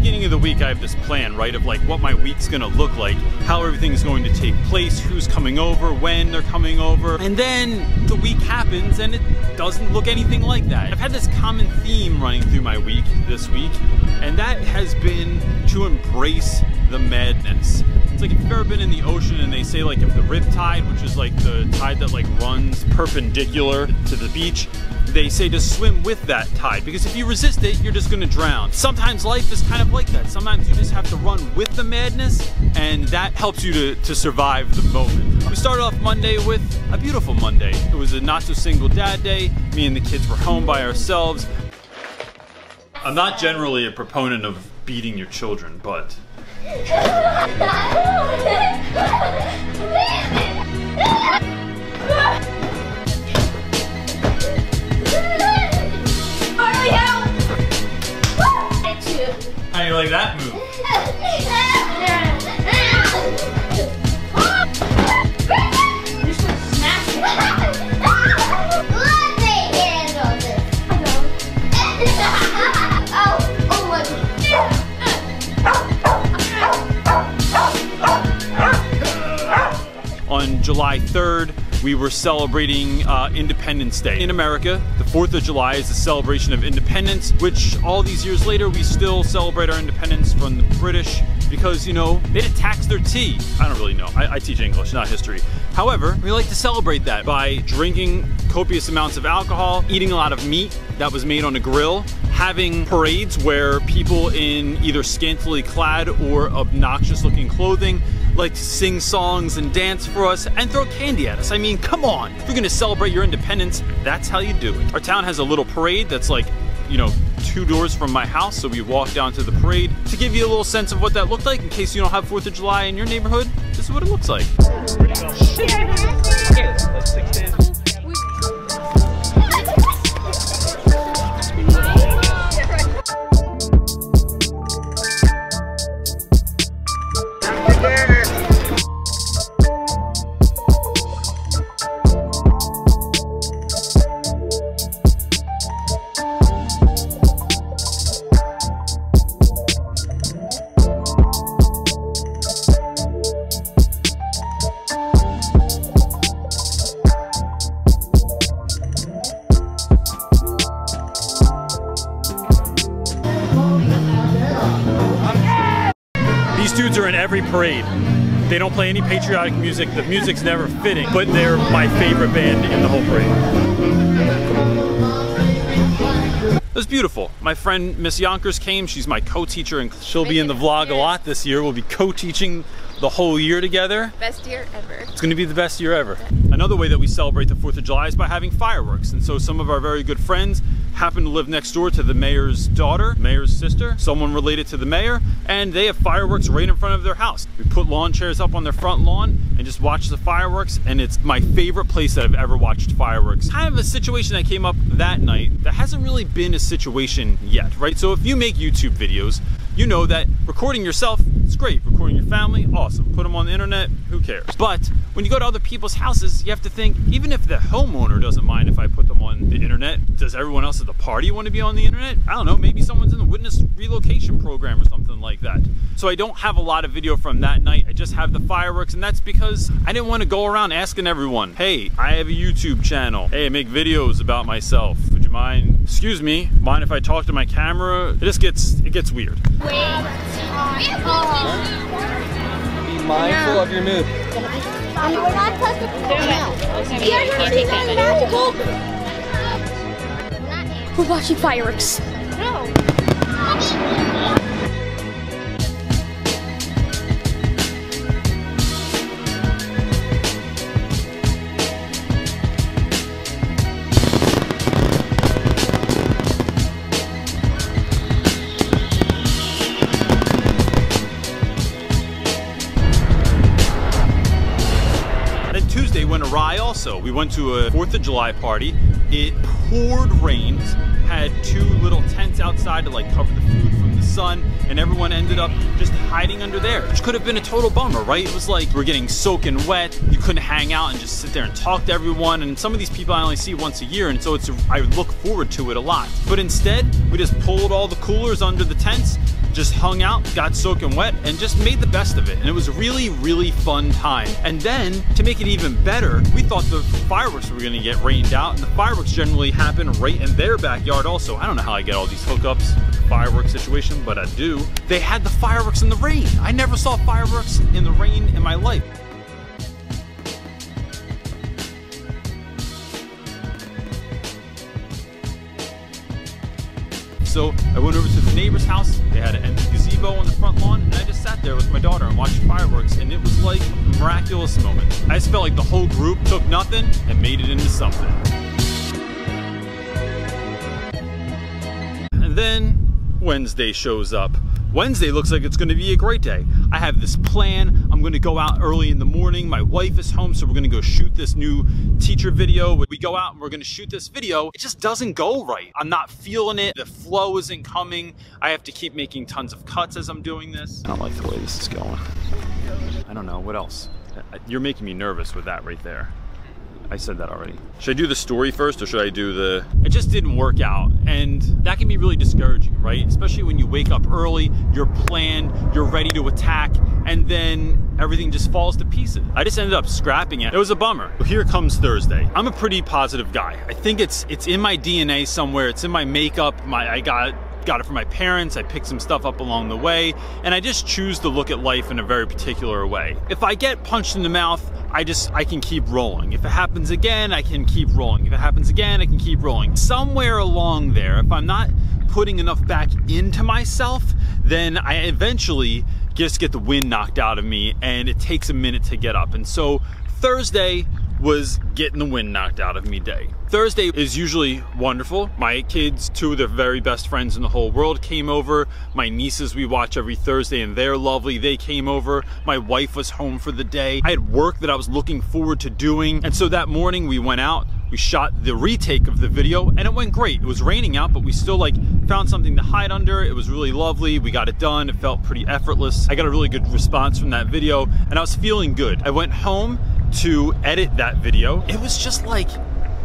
beginning of the week I have this plan, right, of like what my week's gonna look like, how everything's going to take place, who's coming over, when they're coming over, and then the week happens and it doesn't look anything like that. I've had this common theme running through my week this week, and that has been to embrace the madness. It's like if you've ever been in the ocean and they say like if the rip tide, which is like the tide that like runs perpendicular to the beach, they say to swim with that tide, because if you resist it, you're just gonna drown. Sometimes life is kind of like that. Sometimes you just have to run with the madness, and that helps you to survive the moment. We started off Monday with a beautiful Monday. It was a not so single dad day. Me and the kids were home by ourselves. I'm not generally a proponent of beating your children, but how do you like that move? You're just gonna smash it. Let me handle this. Oh my God. On July 3rd, we were celebrating Independence Day. In America, the 4th of July is a celebration of independence, which all these years later, we still celebrate our independence from the British because, you know, they had taxed their tea. I don't really know. I teach English, not history. However, we like to celebrate that by drinking copious amounts of alcohol, eating a lot of meat that was made on a grill, having parades where people in either scantily clad or obnoxious looking clothing like to sing songs and dance for us and throw candy at us. I mean, come on. If you're gonna celebrate your independence, that's how you do it. Our town has a little parade that's like, you know, 2 doors from my house, so we walk down to the parade. To give you a little sense of what that looked like, in case you don't have 4th of July in your neighborhood, this is what it looks like. These dudes are in every parade. They don't play any patriotic music. The music's never fitting, but they're my favorite band in the whole parade. It was beautiful. My friend Miss Yonkers came. She's my co-teacher, and she'll be in the vlog a lot this year. We'll be co-teaching the whole year together. Best year ever. It's gonna be the best year ever. Another way that we celebrate the 4th of July is by having fireworks. And so some of our very good friends happen to live next door to the mayor's daughter, mayor's sister, someone related to the mayor, and they have fireworks right in front of their house. We put lawn chairs up on their front lawn and just watch the fireworks, and it's my favorite place that I've ever watched fireworks. Kind of a situation that came up that night that hasn't really been a situation yet, right? So if you make YouTube videos, you know that recording yourself, it's great. Recording your family, awesome. Put them on the internet, who cares? But when you go to other people's houses, you have to think, even if the homeowner doesn't mind if I put them on the internet, does everyone else at the party want to be on the internet? I don't know, maybe someone's in the witness relocation program or something like that. So I don't have a lot of video from that night. I just have the fireworks, and that's because I didn't want to go around asking everyone, hey, I have a YouTube channel. Hey, I make videos about myself. Would you mind, excuse me, mind if I talk to my camera? It gets weird. Be mindful of your mood. And we're not supposed to pull out. We're watching fireworks. No. Tuesday went awry also. We went to a 4th of July party. It poured rain, had 2 little tents outside to like cover the food from the sun, and everyone ended up just hiding under there, which could have been a total bummer, right? It was like we're getting soaking wet. You couldn't hang out and just sit there and talk to everyone, and some of these people I only see once a year, and so I look forward to it a lot. But instead, we just pulled all the coolers under the tents, just hung out, got soaking wet, and just made the best of it. And it was a really, really fun time. And then, to make it even better, we thought the fireworks were gonna get rained out, and the fireworks generally happen right in their backyard also. I don't know how I get all these hookups with the fireworks situation, but I do. They had the fireworks in the rain. I never saw fireworks in the rain in my life. So I went over to the neighbor's house. They had an empty gazebo on the front lawn, and I just sat there with my daughter and watched fireworks, and it was like a miraculous moment. I just felt like the whole group took nothing and made it into something. And then Wednesday shows up. Wednesday looks like it's gonna be a great day. I have this plan. I'm gonna go out early in the morning. My wife is home, so we're gonna go shoot this new teacher video. We go out and we're gonna shoot this video. It just doesn't go right. I'm not feeling it. The flow isn't coming. I have to keep making tons of cuts as I'm doing this. I don't like the way this is going. I don't know, what else? You're making me nervous with that right there. I said that already. Should I do the story first or should I do the... It just didn't work out, and that can be really discouraging, right? Especially when you wake up early, you're planned, you're ready to attack, and then everything just falls to pieces. I just ended up scrapping it. It was a bummer. Well, here comes Thursday. I'm a pretty positive guy. I think it's in my DNA somewhere. It's in my makeup. I got it from my parents. I picked some stuff up along the way, and I just choose to look at life in a very particular way. If I get punched in the mouth, I can keep rolling. If it happens again, I can keep rolling. If it happens again, I can keep rolling. Somewhere along there, if I'm not putting enough back into myself, then I eventually just get the wind knocked out of me, and it takes a minute to get up. And so Thursday was getting the wind knocked out of me day. Thursday is usually wonderful. My kids, two of their very best friends in the whole world, came over. My nieces we watch every Thursday, and they're lovely. They came over. My wife was home for the day. I had work that I was looking forward to doing. And so that morning we went out, we shot the retake of the video, and it went great. It was raining out, but we still found something to hide under. It was really lovely. We got it done. It felt pretty effortless. I got a really good response from that video, and I was feeling good. I went home to edit that video. It was just like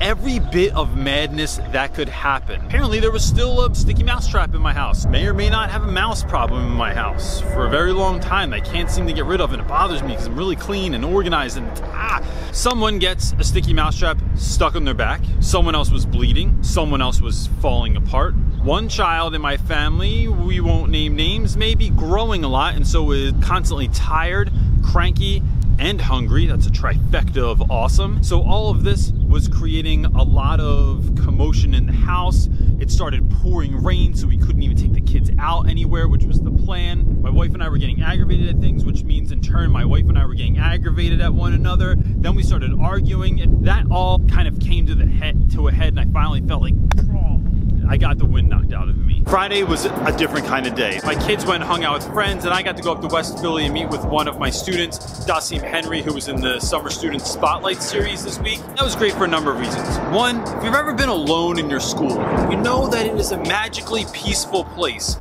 every bit of madness that could happen. Apparently there was still a sticky mouse trap in my house. May or may not have a mouse problem in my house for a very long time. I can't seem to get rid of it. It bothers me because I'm really clean and organized, and someone gets a sticky mouse trap stuck on their back. Someone else was bleeding. Someone else was falling apart. One child in my family, we won't name names, may be growing a lot, and so is constantly tired, cranky, and hungry. That's a trifecta of awesome. So all of this was creating a lot of commotion in the house. It started pouring rain, so we couldn't even take the kids out anywhere, which was the plan. My wife and I were getting aggravated at things, which means in turn my wife and I were getting aggravated at one another. Then we started arguing, and that all kind of came to a head, and I finally felt like I got the wind knocked out of me. Friday was a different kind of day. My kids went and hung out with friends, and I got to go up to West Philly and meet with one of my students, Dasim Henry, who was in the Summer Student Spotlight series this week. That was great for a number of reasons. One, if you've ever been alone in your school, you know that it is a magically peaceful place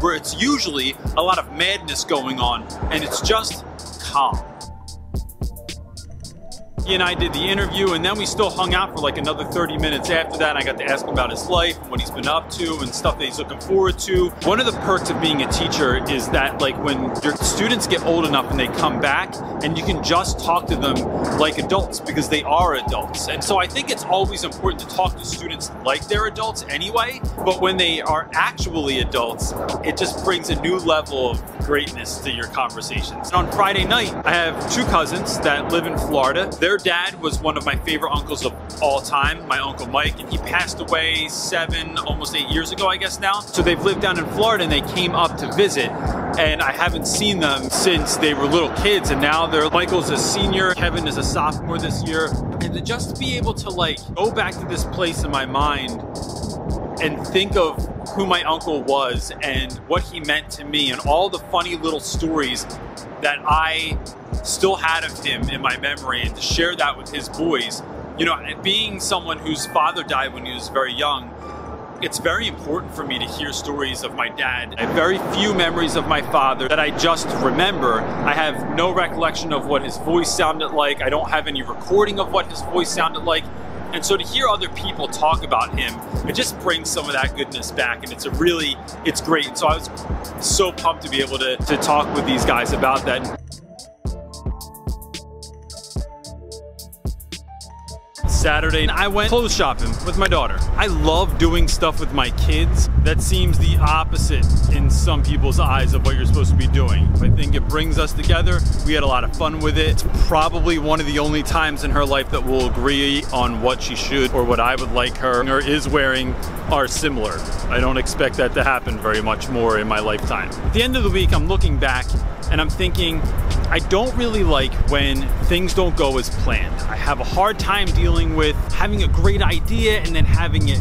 where it's usually a lot of madness going on, and it's just calm. He and I did the interview, and then we still hung out for like another 30 minutes after that. And I got to ask him about his life and what he's been up to and stuff that he's looking forward to. One of the perks of being a teacher is that when your students get old enough and they come back, and you can just talk to them like adults because they are adults. And so I think it's always important to talk to students like they're adults anyway, but when they are actually adults, it just brings a new level of greatness to your conversations. And on Friday night, I have two cousins that live in Florida. Their dad was one of my favorite uncles of all time, my Uncle Mike, and he passed away 7, almost 8 years ago, I guess now. So they've lived down in Florida, and they came up to visit, and I haven't seen them since they were little kids, and now Michael's a senior, Kevin is a sophomore this year. And just to be able to go back to this place in my mind and think of who my uncle was and what he meant to me and all the funny little stories that I still had of him in my memory, and to share that with his boys. You know, being someone whose father died when he was very young, it's very important for me to hear stories of my dad. I have very few memories of my father that I just remember. I have no recollection of what his voice sounded like. I don't have any recording of what his voice sounded like. And so to hear other people talk about him, it just brings some of that goodness back, and it's great. And so I was so pumped to be able to talk with these guys about that. Saturday, I went clothes shopping with my daughter. I love doing stuff with my kids. That seems the opposite in some people's eyes of what you're supposed to be doing. I think it brings us together. We had a lot of fun with it. It's probably one of the only times in her life that we'll agree on what she should or what I would like her or is wearing are similar. I don't expect that to happen very much more in my lifetime. At the end of the week, I'm looking back and I'm thinking, I don't really like when things don't go as planned. I have a hard time dealing with having a great idea and then having it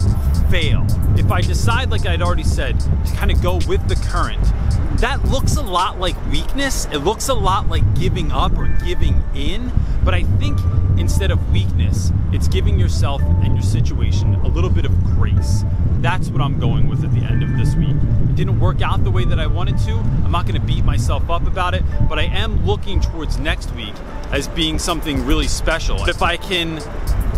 fail. If I decide, like I'd already said, to kind of go with the current, that looks a lot like weakness. It looks a lot like giving up or giving in. But I think instead of weakness, it's giving yourself and your situation a little bit of grace. That's what I'm going with at the end of this week. It didn't work out the way that I wanted to. I'm not going to beat myself up about it, but I am looking towards next week as being something really special. If I can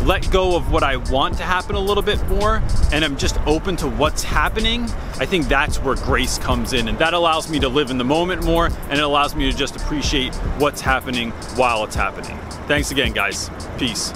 let go of what I want to happen a little bit more and I'm just open to what's happening, I think that's where grace comes in, and that allows me to live in the moment more, and it allows me to just appreciate what's happening while it's happening. Thanks again, guys. Peace.